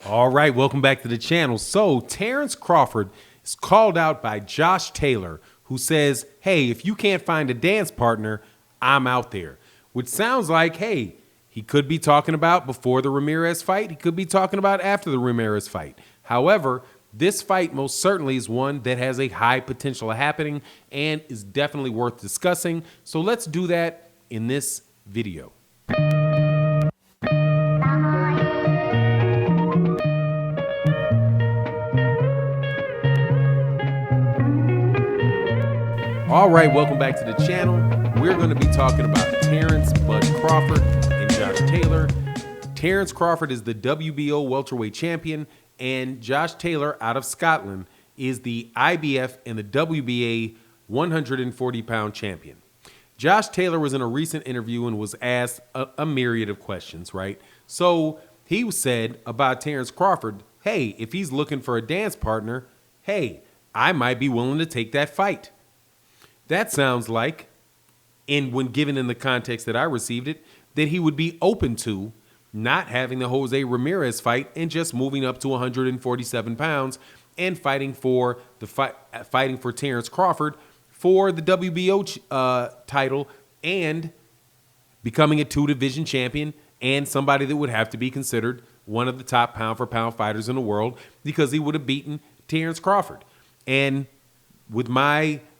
All right, welcome back to the channel. So Terence Crawford is called out by Josh Taylor, who says, hey, if you can't find a dance partner, I'm out there. Which sounds like, hey, he could be talking about before the Ramirez fight. He could be talking about after the Ramirez fight. However, this fight most certainly is one that has a high potential of happening and is definitely worth discussing. So let's do that in this video. All right, welcome back to the channel. We're going to be talking about Terence Bud Crawford and Josh Taylor. Terence Crawford is the WBO welterweight champion, and Josh Taylor out of Scotland is the IBF and the WBA 140-pound champion. Josh Taylor was in a recent interview and was asked a myriad of questions, right? So he said about Terence Crawford, hey, if he's looking for a dance partner, hey, I might be willing to take that fight. That sounds like, and when given in the context that I received it, that he would be open to not having the Jose Ramirez fight and just moving up to 147 pounds and fighting for Terence Crawford for the WBO title and becoming a two-division champion and somebody that would have to be considered one of the top pound-for-pound fighters in the world because he would have beaten Terence Crawford. And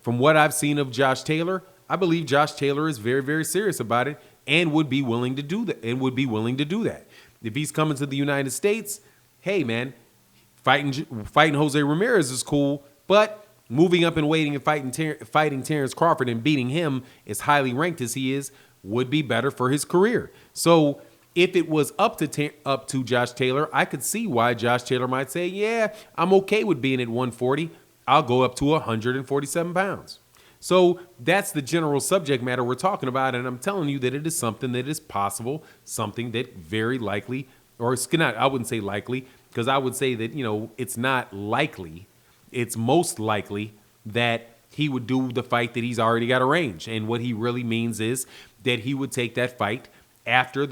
from what I've seen of Josh Taylor, I believe Josh Taylor is very, very serious about it and would be willing to do that. If he's coming to the United States, hey man, fighting Jose Ramirez is cool, but moving up and waiting and fighting Terence Crawford and beating him as highly ranked as he is would be better for his career. So if it was up to Josh Taylor, I could see why Josh Taylor might say, yeah, I'm okay with being at 140. I'll go up to 147 pounds. So that's the general subject matter we're talking about, and I'm telling you that it is something that is possible, something that very likely, or it's not, I wouldn't say likely, because I would say that, it's not likely. It's most likely that he would do the fight that he's already got arranged. And what he really means is that he would take that fight after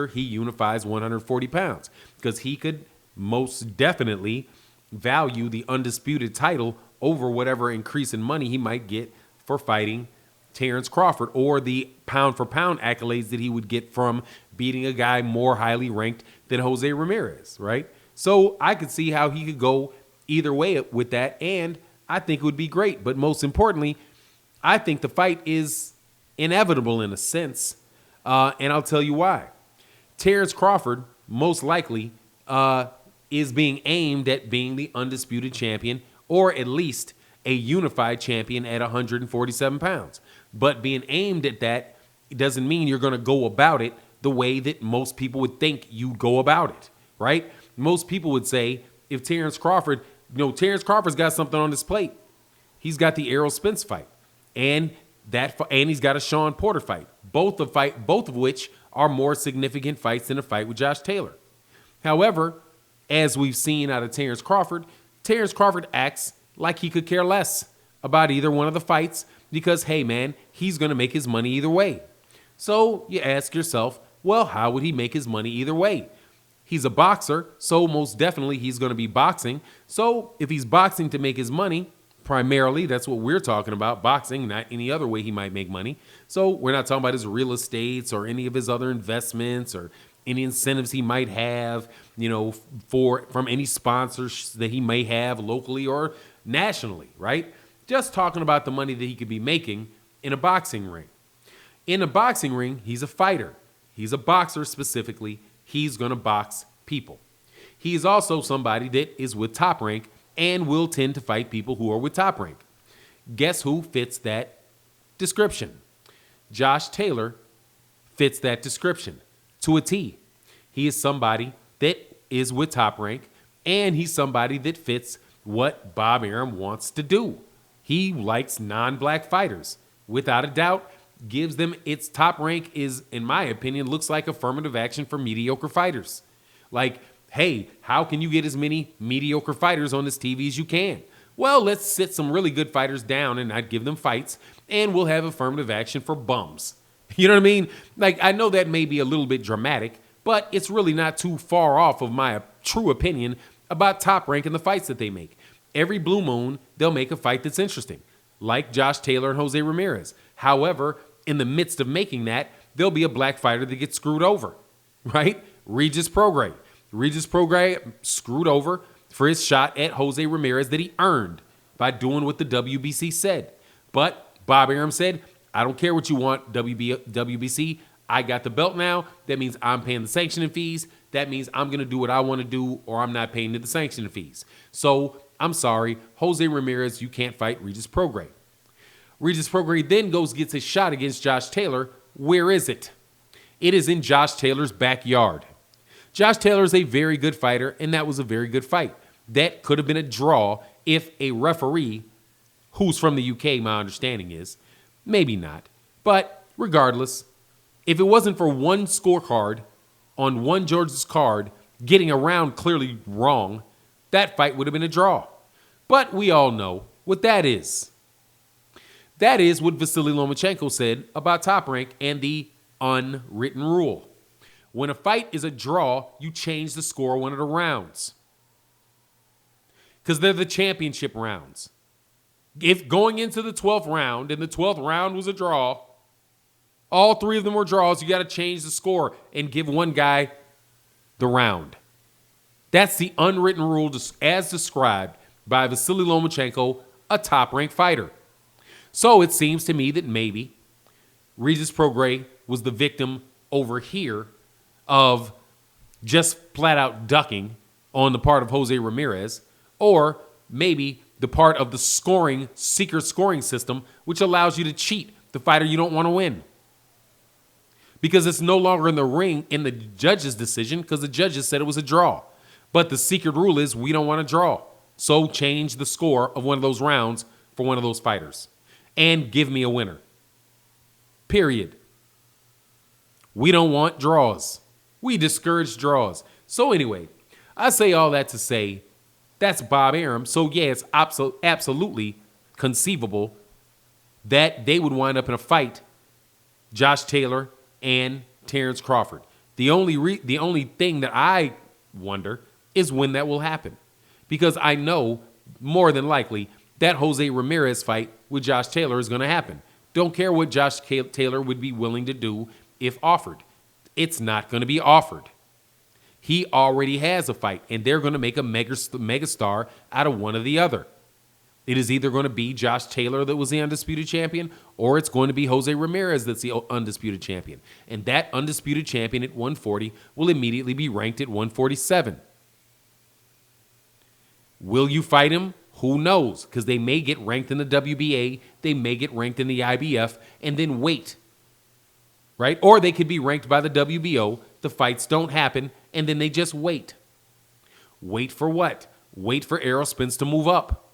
he unifies 140 pounds, because he could most definitely value the undisputed title over whatever increase in money he might get for fighting Terence Crawford or the pound for pound accolades that he would get from beating a guy more highly ranked than Jose Ramirez, right? So I could see how he could go either way with that, and I think it would be great. But most importantly, I think the fight is inevitable in a sense, and I'll tell you why. Terence Crawford most likely is being aimed at being the undisputed champion, or at least a unified champion at 147 pounds. But being aimed at that doesn't mean you're going to go about it the way that most people would think you'd go about it, right? Most people would say, if Terence Crawford, Terence Crawford's got something on his plate. He's got the Errol Spence fight, and he's got a Sean Porter fight, both of which are more significant fights than a fight with Josh Taylor. However, as we've seen out of Terence Crawford acts like he could care less about either one of the fights because, hey, man, he's going to make his money either way. So you ask yourself, well, how would he make his money either way? He's a boxer, so most definitely he's going to be boxing. So if he's boxing to make his money, primarily, that's what we're talking about, boxing, not any other way he might make money. So we're not talking about his real estates or any of his other investments or any incentives he might have, from any sponsors that he may have locally or nationally, right? Just talking about the money that he could be making in a boxing ring. In a boxing ring, he's a fighter. He's a boxer specifically. He's going to box people. He is also somebody that is with Top Rank and will tend to fight people who are with Top Rank. Guess who fits that description? Josh Taylor fits that description to a T. He is somebody that is with Top Rank, and he's somebody that fits what Bob Arum wants to do. He likes non-black fighters. Without a doubt, gives them its Top Rank is, in my opinion, looks like affirmative action for mediocre fighters. Like, hey, how can you get as many mediocre fighters on this TV as you can? Well, let's sit some really good fighters down and not give them fights, and we'll have affirmative action for bums. You know what I mean? Like, I know that may be a little bit dramatic, but it's really not too far off of true opinion about Top Rank and the fights that they make. Every blue moon, they'll make a fight that's interesting, like Josh Taylor and Jose Ramirez. However, in the midst of making that, there'll be a black fighter that gets screwed over, right? Regis Prograis. Regis Prograis screwed over for his shot at Jose Ramirez that he earned by doing what the WBC said. But Bob Arum said, I don't care what you want, WBC. I got the belt now. That means I'm paying the sanctioning fees. That means I'm going to do what I want to do, or I'm not paying the sanctioning fees. So I'm sorry, Jose Ramirez, you can't fight Regis Prograis. Regis Prograis then gets his shot against Josh Taylor. Where is it? It is in Josh Taylor's backyard. Josh Taylor is a very good fighter, and that was a very good fight. That could have been a draw if a referee, who's from the UK, my understanding is, maybe not. But regardless, if it wasn't for one scorecard on one George's card getting around clearly wrong, that fight would have been a draw. But we all know what that is. That is what Vasily Lomachenko said about Top Rank and the unwritten rule. When a fight is a draw, you change the score one of the rounds, because they're the championship rounds. If going into the 12th round and the 12th round was a draw, all three of them were draws, you got to change the score and give one guy the round. That's the unwritten rule as described by Vasily Lomachenko, a top-ranked fighter. So it seems to me that maybe Regis Prograis was the victim over here of just flat-out ducking on the part of Jose Ramirez, or maybe the part of the secret scoring system, which allows you to cheat the fighter you don't want to win. Because it's no longer in the ring in the judge's decision, because the judges said it was a draw. But the secret rule is we don't want to draw. So change the score of one of those rounds for one of those fighters. And give me a winner. Period. We don't want draws. We discourage draws. So anyway, I say all that to say that's Bob Arum. So yeah, it's absolutely conceivable that they would wind up in a fight, Josh Taylor and Terence Crawford. The only thing that I wonder is when that will happen. Because I know more than likely that Jose Ramirez fight with Josh Taylor is going to happen. Don't care what Josh Taylor would be willing to do if offered. It's not going to be offered. He already has a fight, and they're going to make a megastar out of one or the other. It is either going to be Josh Taylor that was the undisputed champion, or it's going to be Jose Ramirez that's the undisputed champion. And that undisputed champion at 140 will immediately be ranked at 147. Will you fight him? Who knows? Because they may get ranked in the WBA, they may get ranked in the IBF, and then wait. Right? Or they could be ranked by the WBO, the fights don't happen, and then they just wait. Wait for what? Wait for Errol Spence to move up.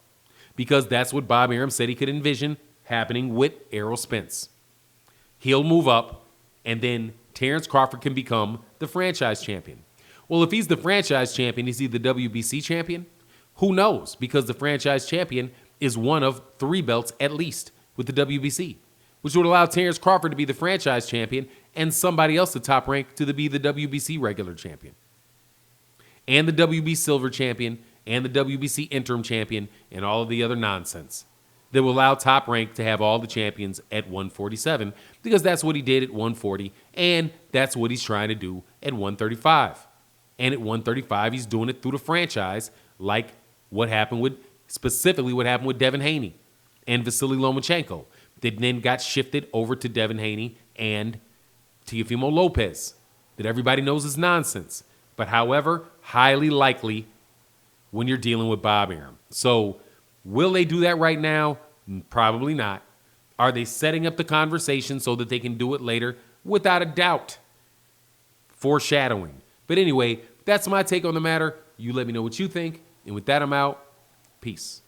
Because that's what Bob Arum said he could envision happening with Errol Spence. He'll move up, and then Terence Crawford can become the franchise champion. Well, if he's the franchise champion, is he the WBC champion? Who knows? Because the franchise champion is one of 3 belts at least with the WBC, which would allow Terence Crawford to be the franchise champion and somebody else at Top Rank to be the WBC regular champion. And the WB silver champion and the WBC interim champion and all of the other nonsense that will allow Top Rank to have all the champions at 147, because that's what he did at 140, and that's what he's trying to do at 135. And at 135, he's doing it through the franchise, like specifically what happened with Devin Haney and Vasily Lomachenko, that then got shifted over to Devin Haney and Teofimo Lopez, that everybody knows is nonsense. But however, highly likely when you're dealing with Bob Arum. So will they do that right now? Probably not. Are they setting up the conversation so that they can do it later? Without a doubt. Foreshadowing. But anyway, that's my take on the matter. You let me know what you think. And with that, I'm out. Peace.